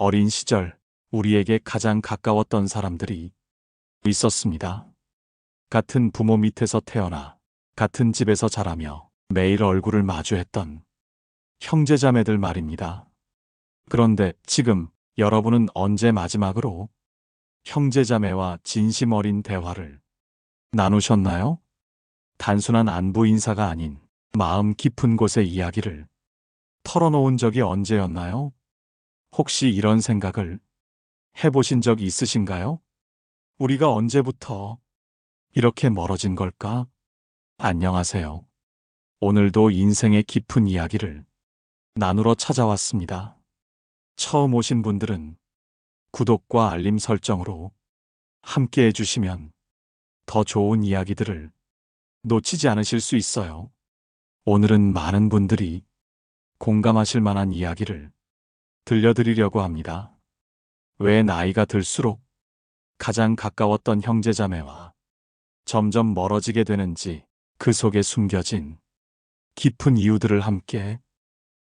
어린 시절 우리에게 가장 가까웠던 사람들이 있었습니다. 같은 부모 밑에서 태어나 같은 집에서 자라며 매일 얼굴을 마주했던 형제자매들 말입니다. 그런데 지금 여러분은 언제 마지막으로 형제자매와 진심 어린 대화를 나누셨나요? 단순한 안부 인사가 아닌 마음 깊은 곳의 이야기를 털어놓은 적이 언제였나요? 혹시 이런 생각을 해보신 적 있으신가요? 우리가 언제부터 이렇게 멀어진 걸까? 안녕하세요. 오늘도 인생의 깊은 이야기를 나누러 찾아왔습니다. 처음 오신 분들은 구독과 알림 설정으로 함께 해주시면 더 좋은 이야기들을 놓치지 않으실 수 있어요. 오늘은 많은 분들이 공감하실 만한 이야기를 들려드리려고 합니다. 왜 나이가 들수록 가장 가까웠던 형제자매와 점점 멀어지게 되는지, 그 속에 숨겨진 깊은 이유들을 함께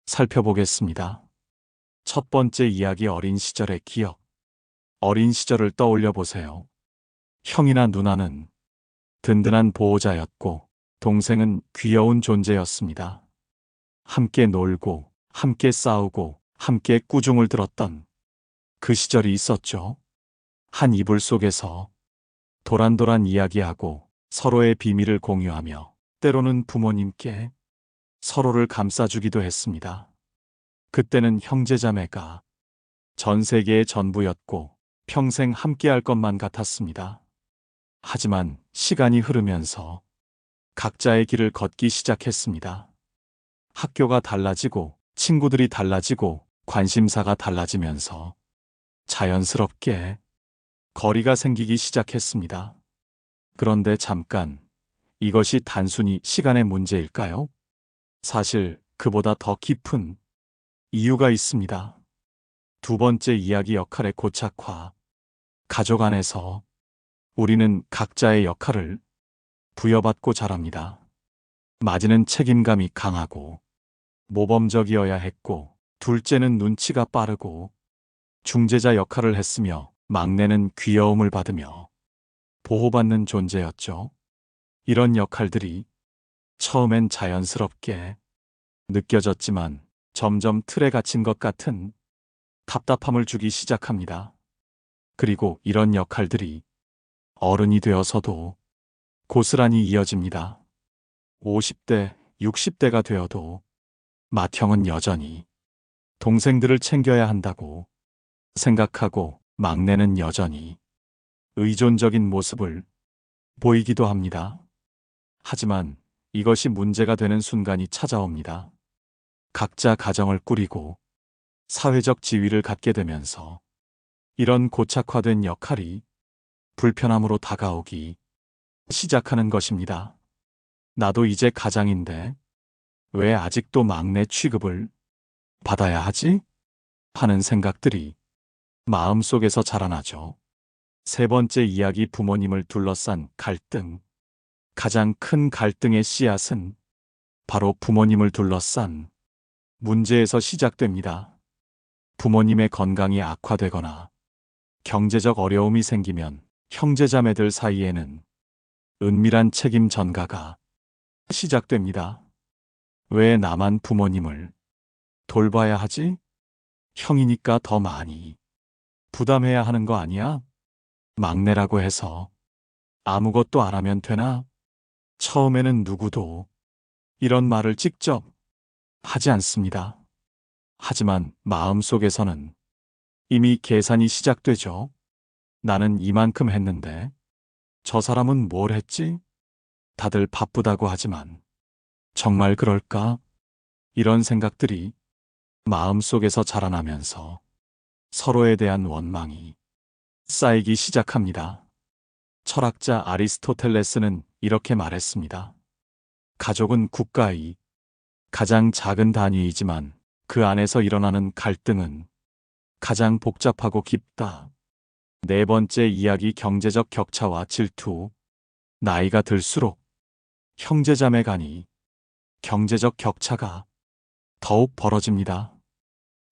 살펴보겠습니다. 첫 번째 이야기, 어린 시절의 기억. 어린 시절을 떠올려 보세요. 형이나 누나는 든든한 보호자였고 동생은 귀여운 존재였습니다. 함께 놀고 함께 싸우고 함께 꾸중을 들었던 그 시절이 있었죠. 한 이불 속에서 도란도란 이야기하고 서로의 비밀을 공유하며 때로는 부모님께 서로를 감싸주기도 했습니다. 그때는 형제자매가 전 세계의 전부였고 평생 함께할 것만 같았습니다. 하지만 시간이 흐르면서 각자의 길을 걷기 시작했습니다. 학교가 달라지고 친구들이 달라지고 관심사가 달라지면서 자연스럽게 거리가 생기기 시작했습니다. 그런데 잠깐, 이것이 단순히 시간의 문제일까요? 사실 그보다 더 깊은 이유가 있습니다. 두 번째 이야기, 역할의 고착화. 가족 안에서 우리는 각자의 역할을 부여받고 자랍니다. 맞이는 책임감이 강하고 모범적이어야 했고, 둘째는 눈치가 빠르고 중재자 역할을 했으며, 막내는 귀여움을 받으며 보호받는 존재였죠. 이런 역할들이 처음엔 자연스럽게 느껴졌지만 점점 틀에 갇힌 것 같은 답답함을 주기 시작합니다. 그리고 이런 역할들이 어른이 되어서도 고스란히 이어집니다. 50대, 60대가 되어도 맏형은 여전히 동생들을 챙겨야 한다고 생각하고, 막내는 여전히 의존적인 모습을 보이기도 합니다. 하지만 이것이 문제가 되는 순간이 찾아옵니다. 각자 가정을 꾸리고 사회적 지위를 갖게 되면서 이런 고착화된 역할이 불편함으로 다가오기 시작하는 것입니다. 나도 이제 가장인데 왜 아직도 막내 취급을 받아야 하지? 하는 생각들이 마음속에서 자라나죠. 세 번째 이야기, 부모님을 둘러싼 갈등. 가장 큰 갈등의 씨앗은 바로 부모님을 둘러싼 문제에서 시작됩니다. 부모님의 건강이 악화되거나 경제적 어려움이 생기면 형제자매들 사이에는 은밀한 책임 전가가 시작됩니다. 왜 나만 부모님을 돌봐야 하지? 형이니까 더 많이 부담해야 하는 거 아니야? 막내라고 해서 아무것도 안 하면 되나? 처음에는 누구도 이런 말을 직접 하지 않습니다. 하지만 마음속에서는 이미 계산이 시작되죠. 나는 이만큼 했는데 저 사람은 뭘 했지? 다들 바쁘다고 하지만 정말 그럴까? 이런 생각들이 마음속에서 자라나면서 서로에 대한 원망이 쌓이기 시작합니다. 철학자 아리스토텔레스는 이렇게 말했습니다. 가족은 국가의 가장 작은 단위이지만 그 안에서 일어나는 갈등은 가장 복잡하고 깊다. 네 번째 이야기, 경제적 격차와 질투. 나이가 들수록 형제자매 간이 경제적 격차가 더욱 벌어집니다.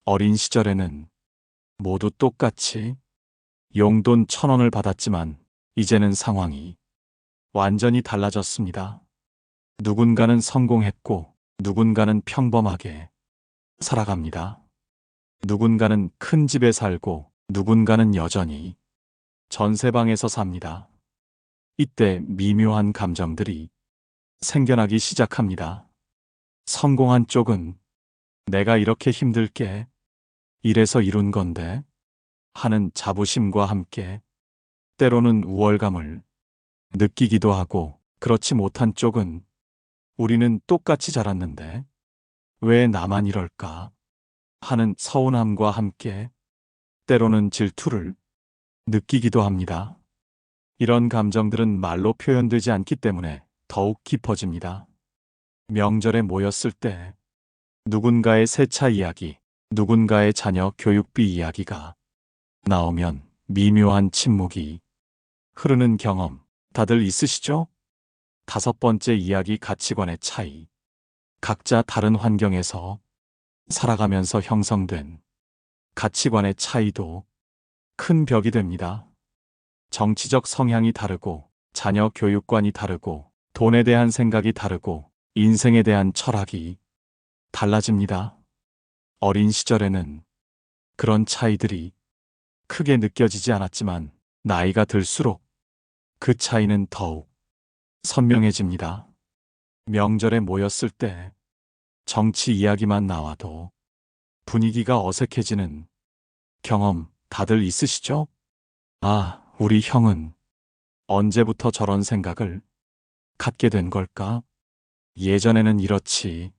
어린 시절에는 모두 똑같이 용돈 1,000원을 받았지만 이제는 상황이 완전히 달라졌습니다. 누군가는 성공했고 누군가는 평범하게 살아갑니다. 누군가는 큰 집에 살고 누군가는 여전히 전세방에서 삽니다. 이때 미묘한 감정들이 생겨나기 시작합니다. 성공한 쪽은 내가 이렇게 힘들게 일해서 이룬 건데 하는 자부심과 함께 때로는 우월감을 느끼기도 하고, 그렇지 못한 쪽은 우리는 똑같이 자랐는데 왜 나만 이럴까 하는 서운함과 함께 때로는 질투를 느끼기도 합니다. 이런 감정들은 말로 표현되지 않기 때문에 더욱 깊어집니다. 명절에 모였을 때 누군가의 세차 이야기, 누군가의 자녀 교육비 이야기가 나오면 미묘한 침묵이 흐르는 경험 다들 있으시죠? 5번째 이야기, 가치관의 차이. 각자 다른 환경에서 살아가면서 형성된 가치관의 차이도 큰 벽이 됩니다. 정치적 성향이 다르고, 자녀 교육관이 다르고, 돈에 대한 생각이 다르고, 인생에 대한 철학이 달라집니다. 어린 시절에는 그런 차이들이 크게 느껴지지 않았지만 나이가 들수록 그 차이는 더욱 선명해집니다. 명절에 모였을 때 정치 이야기만 나와도 분위기가 어색해지는 경험 다들 있으시죠? 아, 우리 형은 언제부터 저런 생각을 갖게 된 걸까? 예전에는 이렇지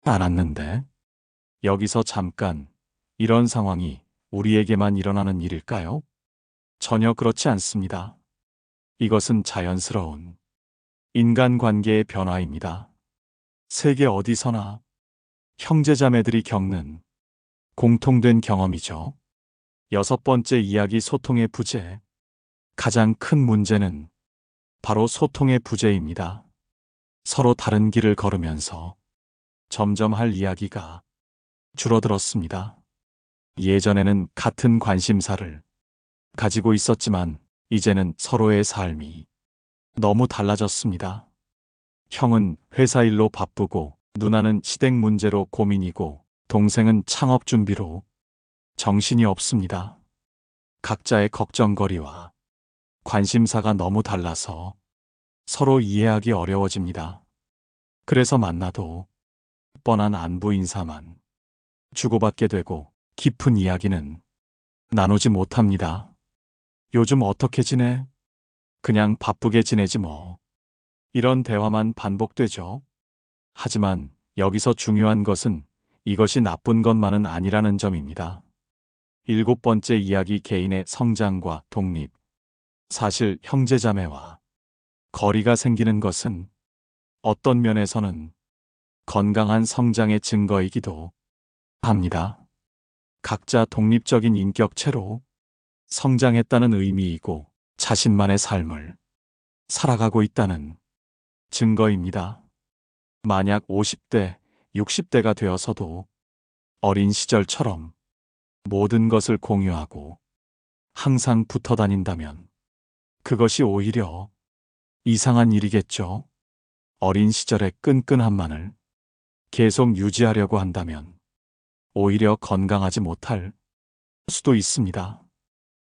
않았는데. 여기서 잠깐, 이런 상황이 우리에게만 일어나는 일일까요? 전혀 그렇지 않습니다. 이것은 자연스러운 인간관계의 변화입니다. 세계 어디서나 형제자매들이 겪는 공통된 경험이죠. 6번째 이야기, 소통의 부재. 가장 큰 문제는 바로 소통의 부재입니다. 서로 다른 길을 걸으면서 점점 할 이야기가 줄어들었습니다. 예전에는 같은 관심사를 가지고 있었지만 이제는 서로의 삶이 너무 달라졌습니다. 형은 회사 일로 바쁘고, 누나는 시댁 문제로 고민이고, 동생은 창업 준비로 정신이 없습니다. 각자의 걱정거리와 관심사가 너무 달라서 서로 이해하기 어려워집니다. 그래서 만나도 뻔한 안부 인사만 주고받게 되고 깊은 이야기는 나누지 못합니다. 요즘 어떻게 지내? 그냥 바쁘게 지내지 뭐. 이런 대화만 반복되죠. 하지만 여기서 중요한 것은 이것이 나쁜 것만은 아니라는 점입니다. 7번째 이야기, 개인의 성장과 독립. 사실 형제자매와 거리가 생기는 것은 어떤 면에서는 건강한 성장의 증거이기도 합니다. 각자 독립적인 인격체로 성장했다는 의미이고, 자신만의 삶을 살아가고 있다는 증거입니다. 만약 50대, 60대가 되어서도 어린 시절처럼 모든 것을 공유하고 항상 붙어 다닌다면 그것이 오히려 이상한 일이겠죠. 어린 시절의 끈끈함만을 계속 유지하려고 한다면 오히려 건강하지 못할 수도 있습니다.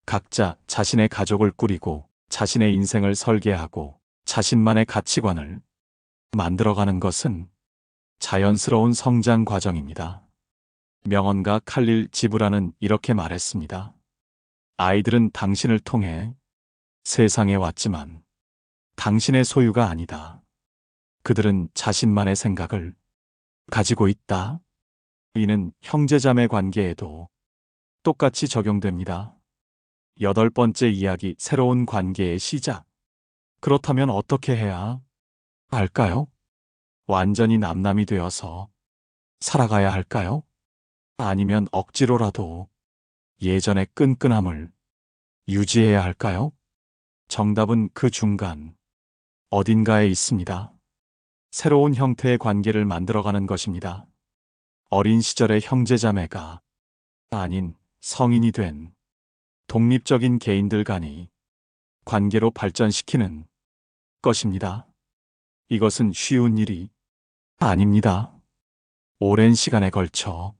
각자 자신의 가족을 꾸리고 자신의 인생을 설계하고 자신만의 가치관을 만들어가는 것은 자연스러운 성장 과정입니다. 명언가 칼릴 지브라는 이렇게 말했습니다. 아이들은 당신을 통해 세상에 왔지만 당신의 소유가 아니다. 그들은 자신만의 생각을 가지고 있다. 이는 형제자매 관계에도 똑같이 적용됩니다. 8번째 이야기, 새로운 관계의 시작. 그렇다면 어떻게 해야 할까요? 완전히 남남이 되어서 살아가야 할까요? 아니면 억지로라도 예전의 끈끈함을 유지해야 할까요? 정답은 그 중간 어딘가에 있습니다. 새로운 형태의 관계를 만들어가는 것입니다. 어린 시절의 형제자매가 아닌 성인이 된 독립적인 개인들 간이 관계로 발전시키는 것입니다. 이것은 쉬운 일이 아닙니다. 오랜 시간에 걸쳐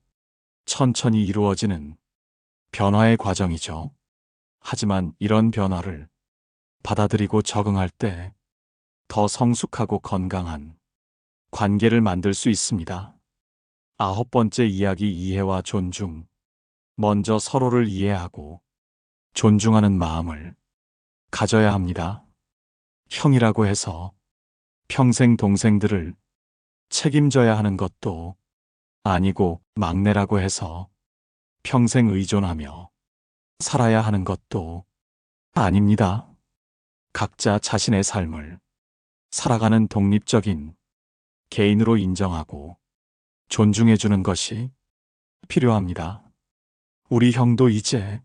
천천히 이루어지는 변화의 과정이죠. 하지만 이런 변화를 받아들이고 적응할 때 더 성숙하고 건강한 관계를 만들 수 있습니다. 9번째 이야기, 이해와 존중. 먼저 서로를 이해하고 존중하는 마음을 가져야 합니다. 형이라고 해서 평생 동생들을 책임져야 하는 것도 아니고, 막내라고 해서 평생 의존하며 살아야 하는 것도 아닙니다. 각자 자신의 삶을 살아가는 독립적인 개인으로 인정하고 존중해주는 것이 필요합니다. 우리 형도 이제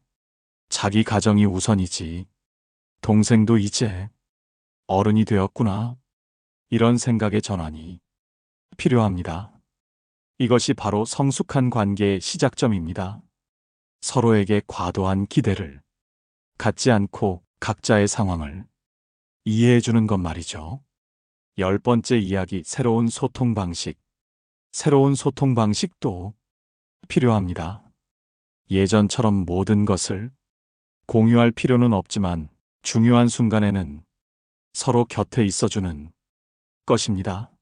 자기 가정이 우선이지, 동생도 이제 어른이 되었구나, 이런 생각의 전환이 필요합니다. 이것이 바로 성숙한 관계의 시작점입니다. 서로에게 과도한 기대를 갖지 않고 각자의 상황을 이해해주는 것 말이죠. 10번째 이야기, 새로운 소통 방식. 새로운 소통 방식도 필요합니다. 예전처럼 모든 것을 공유할 필요는 없지만 중요한 순간에는 서로 곁에 있어주는 것입니다.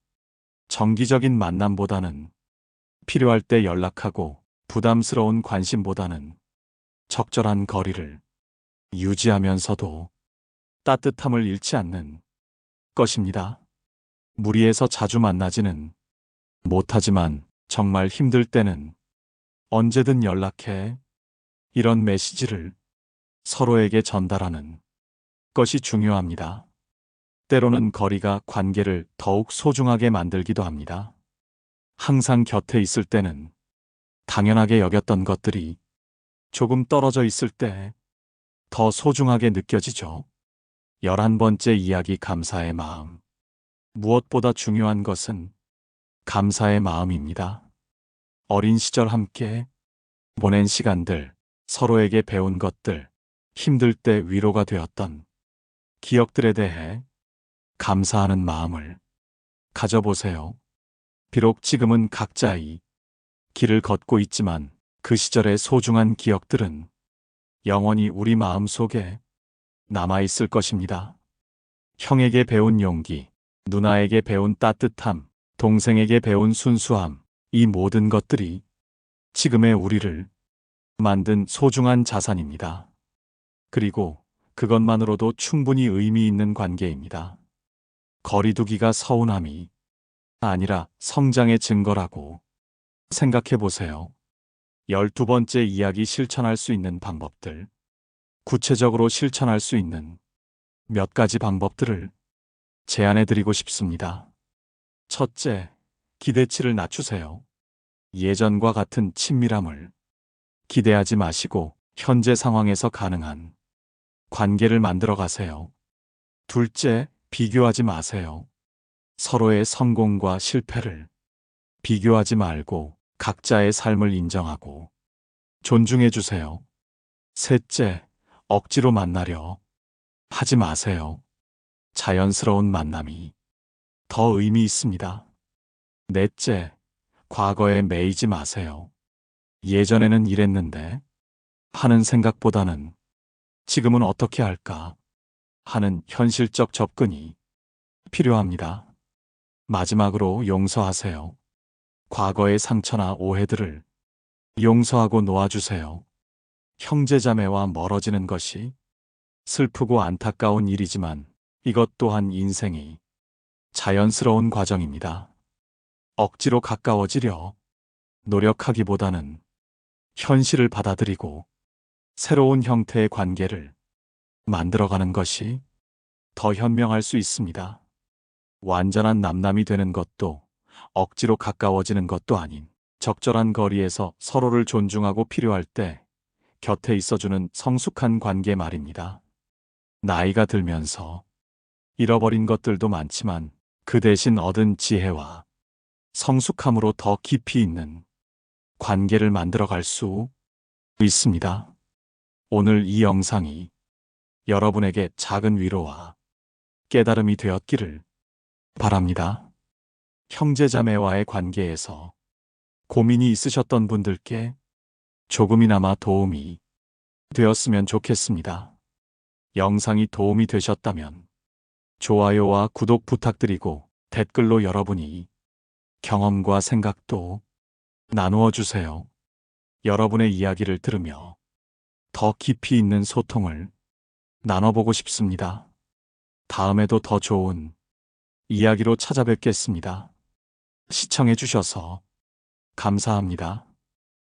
정기적인 만남보다는 필요할 때 연락하고, 부담스러운 관심보다는 적절한 거리를 유지하면서도 따뜻함을 잃지 않는 것입니다. 무리해서 자주 만나지는 못하지만 정말 힘들 때는 언제든 연락해, 이런 메시지를 서로에게 전달하는 것이 중요합니다. 때로는 거리가 관계를 더욱 소중하게 만들기도 합니다. 항상 곁에 있을 때는 당연하게 여겼던 것들이 조금 떨어져 있을 때 더 소중하게 느껴지죠. 11번째 이야기, 감사의 마음. 무엇보다 중요한 것은 감사의 마음입니다. 어린 시절 함께 보낸 시간들, 서로에게 배운 것들, 힘들 때 위로가 되었던 기억들에 대해 감사하는 마음을 가져보세요. 비록 지금은 각자의 길을 걷고 있지만 그 시절의 소중한 기억들은 영원히 우리 마음 속에 남아있을 것입니다. 형에게 배운 용기, 누나에게 배운 따뜻함, 동생에게 배운 순수함, 이 모든 것들이 지금의 우리를 만든 소중한 자산입니다. 그리고 그것만으로도 충분히 의미 있는 관계입니다. 거리두기가 서운함이 아니라 성장의 증거라고 생각해 보세요. 12번째 이야기, 실천할 수 있는 방법들. 구체적으로 실천할 수 있는 몇 가지 방법들을 제안해 드리고 싶습니다. 첫째, 기대치를 낮추세요. 예전과 같은 친밀함을 기대하지 마시고 현재 상황에서 가능한 관계를 만들어 가세요. 둘째, 비교하지 마세요. 서로의 성공과 실패를 비교하지 말고 각자의 삶을 인정하고 존중해 주세요. 셋째, 억지로 만나려 하지 마세요. 자연스러운 만남이 더 의미 있습니다. 넷째, 과거에 매이지 마세요. 예전에는 이랬는데 하는 생각보다는 지금은 어떻게 할까 하는 현실적 접근이 필요합니다. 마지막으로 용서하세요. 과거의 상처나 오해들을 용서하고 놓아주세요. 형제자매와 멀어지는 것이 슬프고 안타까운 일이지만 이것 또한 인생이 자연스러운 과정입니다. 억지로 가까워지려 노력하기보다는 현실을 받아들이고 새로운 형태의 관계를 만들어가는 것이 더 현명할 수 있습니다. 완전한 남남이 되는 것도 억지로 가까워지는 것도 아닌 적절한 거리에서 서로를 존중하고 필요할 때 곁에 있어주는 성숙한 관계 말입니다. 나이가 들면서 잃어버린 것들도 많지만 그 대신 얻은 지혜와 성숙함으로 더 깊이 있는 관계를 만들어 갈 수 있습니다. 오늘 이 영상이 여러분에게 작은 위로와 깨달음이 되었기를 바랍니다. 형제자매와의 관계에서 고민이 있으셨던 분들께 조금이나마 도움이 되었으면 좋겠습니다. 영상이 도움이 되셨다면 좋아요와 구독 부탁드리고 댓글로 여러분이 경험과 생각도 나누어 주세요. 여러분의 이야기를 들으며 더 깊이 있는 소통을 나눠보고 싶습니다. 다음에도 더 좋은 이야기로 찾아뵙겠습니다. 시청해 주셔서 감사합니다.